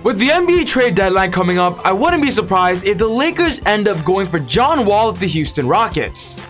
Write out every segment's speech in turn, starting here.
With the NBA trade deadline coming up, I wouldn't be surprised if the Lakers end up going for John Wall of the Houston Rockets.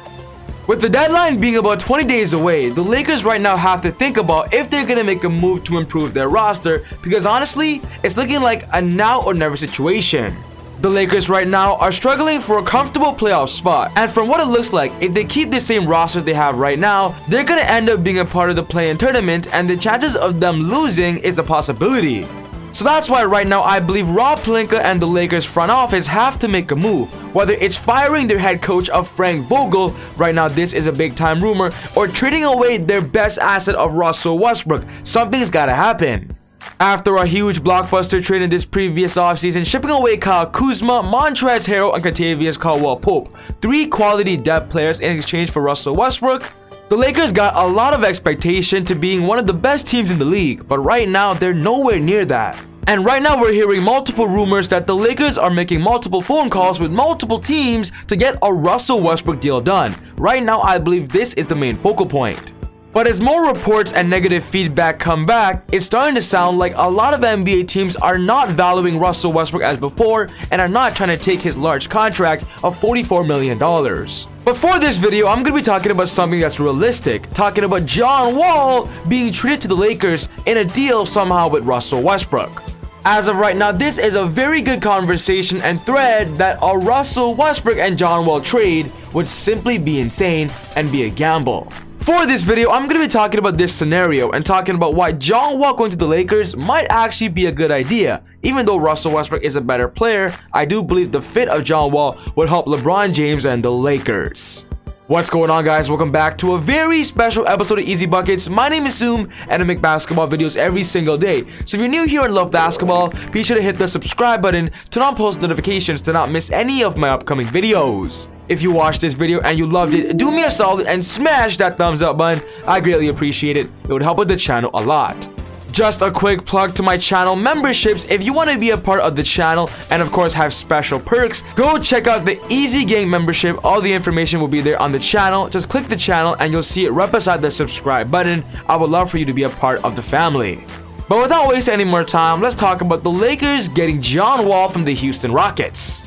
With the deadline being about 20 days away, the Lakers right now have to think about if they're gonna make a move to improve their roster, because honestly, it's looking like a now or never situation. The Lakers right now are struggling for a comfortable playoff spot, and from what it looks like, if they keep the same roster they have right now, they're gonna end up being a part of the play-in tournament, and the chances of them losing is a possibility. So that's why right now I believe Rob Pelinka and the Lakers front office have to make a move. Whether it's firing their head coach of Frank Vogel, right now this is a big time rumor, or trading away their best asset of Russell Westbrook, something's gotta happen. After a huge blockbuster trade in this previous offseason, shipping away Kyle Kuzma, Montrezl Harrell, and Kentavious Caldwell-Pope, 3 quality depth players in exchange for Russell Westbrook, the Lakers got a lot of expectation to being one of the best teams in the league, but right now they're nowhere near that. And right now we're hearing multiple rumors that the Lakers are making multiple phone calls with multiple teams to get a Russell Westbrook deal done. Right now I believe this is the main focal point. But as more reports and negative feedback come back, it's starting to sound like a lot of NBA teams are not valuing Russell Westbrook as before and are not trying to take his large contract of $44 million. But for this video, I'm going to be talking about something that's realistic, talking about John Wall being traded to the Lakers in a deal somehow with Russell Westbrook. As of right now, this is a very good conversation and thread that a Russell Westbrook and John Wall trade would simply be insane and be a gamble. For this video, I'm going to be talking about this scenario and talking about why John Wall going to the Lakers might actually be a good idea. Even though Russell Westbrook is a better player, I do believe the fit of John Wall would help LeBron James and the Lakers. What's going on, guys? Welcome back to a very special episode of Easy Buckets. My name is Zoom and I make basketball videos every single day. So if you're new here and love basketball, be sure to hit the subscribe button, turn on post notifications to not miss any of my upcoming videos. If you watched this video and you loved it, do me a solid and smash that thumbs up button. I greatly appreciate it. It would help with the channel a lot. Just a quick plug to my channel memberships. If you want to be a part of the channel and of course have special perks, go check out the ezGANG membership. All the information will be there on the channel. Just click the channel and you'll see it right beside the subscribe button. I would love for you to be a part of the family. But without wasting any more time, let's talk about the Lakers getting John Wall from the Houston Rockets.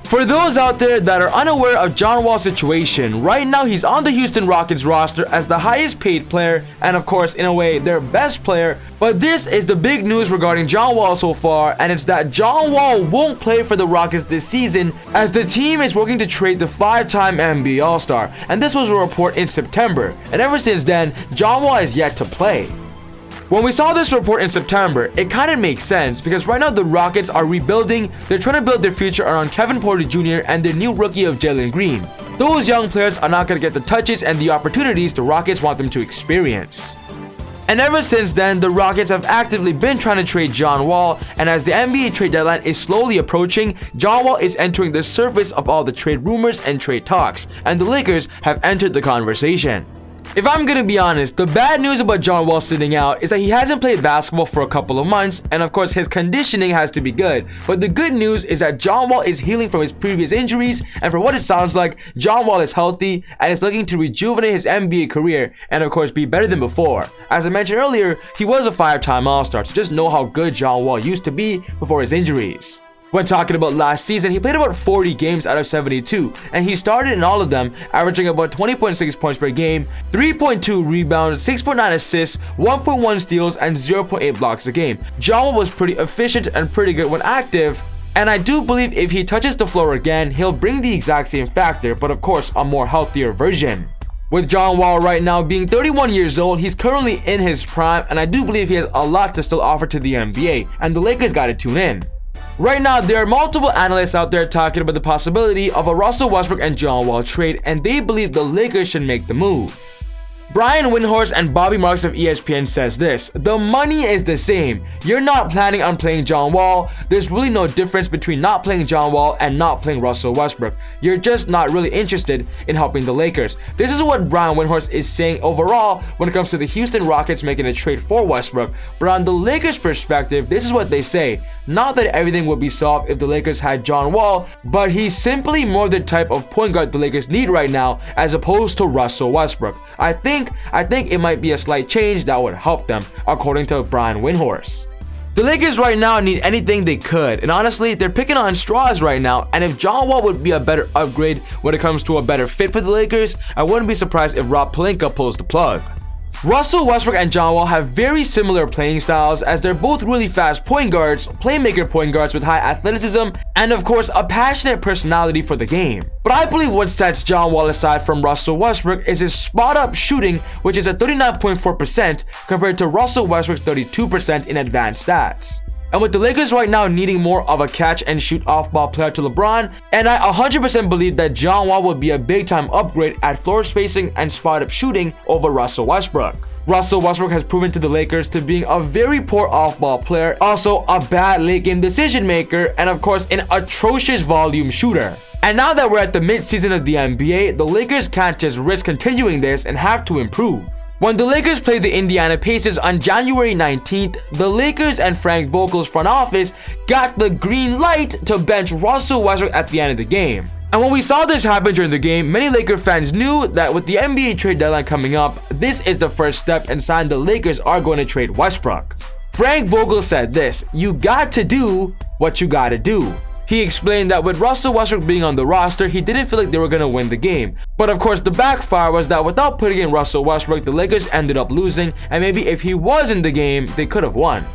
For those out there that are unaware of John Wall's situation, right now he's on the Houston Rockets roster as the highest paid player and of course in a way their best player. But this is the big news regarding John Wall so far, and it's that John Wall won't play for the Rockets this season as the team is working to trade the 5-time NBA All-Star, and this was a report in September, and ever since then John Wall is yet to play. When we saw this report in September, it kind of makes sense because right now the Rockets are rebuilding. They're trying to build their future around Kevin Porter Jr. and their new rookie of Jalen Green. Those young players are not going to get the touches and the opportunities the Rockets want them to experience. And ever since then, the Rockets have actively been trying to trade John Wall, and as the NBA trade deadline is slowly approaching, John Wall is entering the surface of all the trade rumors and trade talks, and the Lakers have entered the conversation. If I'm gonna be honest, the bad news about John Wall sitting out is that he hasn't played basketball for a couple of months, and of course his conditioning has to be good. But the good news is that John Wall is healing from his previous injuries, and from what it sounds like, John Wall is healthy and is looking to rejuvenate his NBA career and of course be better than before. As I mentioned earlier, he was a 5-time All-Star, so just know how good John Wall used to be before his injuries. When talking about last season, he played about 40 games out of 72, and he started in all of them, averaging about 20.6 points per game, 3.2 rebounds, 6.9 assists, 1.1 steals, and 0.8 blocks a game. John Wall was pretty efficient and pretty good when active, and I do believe if he touches the floor again, he'll bring the exact same factor, but of course a more healthier version. With John Wall right now being 31 years old, he's currently in his prime, and I do believe he has a lot to still offer to the NBA, and the Lakers gotta tune in. Right now, there are multiple analysts out there talking about the possibility of a Russell Westbrook and John Wall trade, and they believe the Lakers should make the move. Brian Windhorst and Bobby Marks of ESPN says this: the money is the same. You're not planning on playing John Wall. There's really no difference between not playing John Wall and not playing Russell Westbrook. You're just not really interested in helping the Lakers. This is what Brian Windhorst is saying overall when it comes to the Houston Rockets making a trade for Westbrook. But on the Lakers' perspective, this is what they say. Not that everything would be solved if the Lakers had John Wall, but he's simply more the type of point guard the Lakers need right now as opposed to Russell Westbrook. I think it might be a slight change that would help them, according to Brian Windhorst. The Lakers right now need anything they could, and honestly, they're picking on straws right now, and if John Wall would be a better upgrade when it comes to a better fit for the Lakers, I wouldn't be surprised if Rob Pelinka pulls the plug. Russell Westbrook and John Wall have very similar playing styles as they're both really fast point guards, playmaker point guards with high athleticism, and of course a passionate personality for the game. But I believe what sets John Wall aside from Russell Westbrook is his spot-up shooting, which is at 39.4% compared to Russell Westbrook's 32% in advanced stats. And with the Lakers right now needing more of a catch-and-shoot off-ball player to LeBron, and I 100% believe that John Wall will be a big-time upgrade at floor spacing and spot-up shooting over Russell Westbrook. Russell Westbrook has proven to the Lakers to being a very poor off-ball player, also a bad late-game decision maker, and of course an atrocious volume shooter. And now that we're at the mid-season of the NBA, the Lakers can't just risk continuing this and have to improve. When the Lakers played the Indiana Pacers on January 19th, the Lakers and Frank Vogel's front office got the green light to bench Russell Westbrook at the end of the game. And when we saw this happen during the game, many Laker fans knew that with the NBA trade deadline coming up, this is the first step and sign the Lakers are going to trade Westbrook. Frank Vogel said this, "You got to do what you gotta do." He explained that with Russell Westbrook being on the roster, he didn't feel like they were going to win the game. But of course, the backfire was that without putting in Russell Westbrook, the Lakers ended up losing, and maybe if he was in the game, they could have won.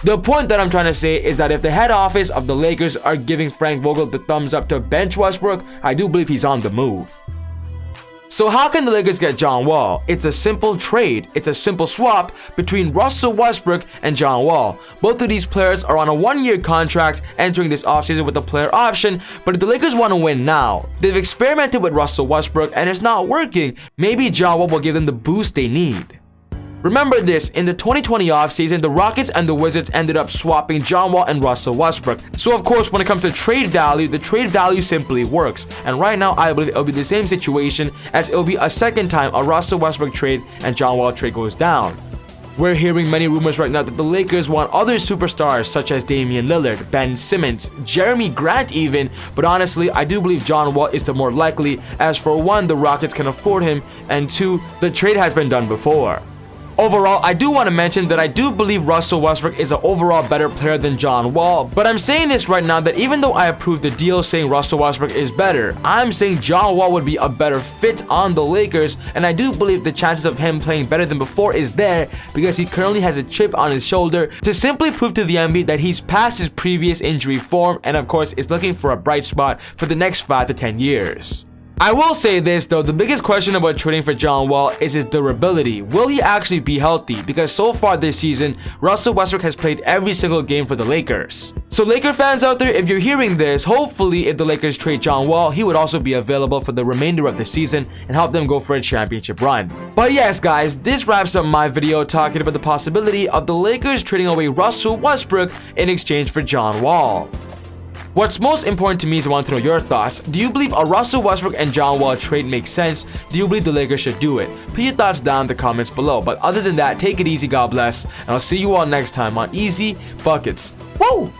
The point that I'm trying to say is that if the head office of the Lakers are giving Frank Vogel the thumbs up to bench Westbrook, I do believe he's on the move. So how can the Lakers get John Wall? It's a simple trade. It's a simple swap between Russell Westbrook and John Wall. Both of these players are on a one-year contract entering this offseason with a player option, but if the Lakers want to win now, they've experimented with Russell Westbrook and it's not working. Maybe John Wall will give them the boost they need. Remember this, in the 2020 offseason, the Rockets and the Wizards ended up swapping John Wall and Russell Westbrook. So of course, when it comes to trade value, the trade value simply works. And right now, I believe it'll be the same situation as it'll be a second time a Russell Westbrook trade and John Wall trade goes down. We're hearing many rumors right now that the Lakers want other superstars such as Damian Lillard, Ben Simmons, Jeremy Grant even, but honestly, I do believe John Wall is the more likely, as for one, the Rockets can afford him, and two, the trade has been done before. Overall, I do want to mention that I do believe Russell Westbrook is an overall better player than John Wall, but I'm saying this right now that even though I approve the deal saying Russell Westbrook is better, I'm saying John Wall would be a better fit on the Lakers, and I do believe the chances of him playing better than before is there because he currently has a chip on his shoulder to simply prove to the NBA that he's past his previous injury form and of course is looking for a bright spot for the next 5 to 10 years. I will say this though, the biggest question about trading for John Wall is his durability. Will he actually be healthy? Because so far this season, Russell Westbrook has played every single game for the Lakers. So Laker fans out there, if you're hearing this, hopefully if the Lakers trade John Wall, he would also be available for the remainder of the season and help them go for a championship run. But yes guys, this wraps up my video talking about the possibility of the Lakers trading away Russell Westbrook in exchange for John Wall. What's most important to me is I want to know your thoughts. Do you believe a Russell Westbrook and John Wall trade makes sense? Do you believe the Lakers should do it? Put your thoughts down in the comments below. But other than that, take it easy, God bless, and I'll see you all next time on Easy Buckets. Woo!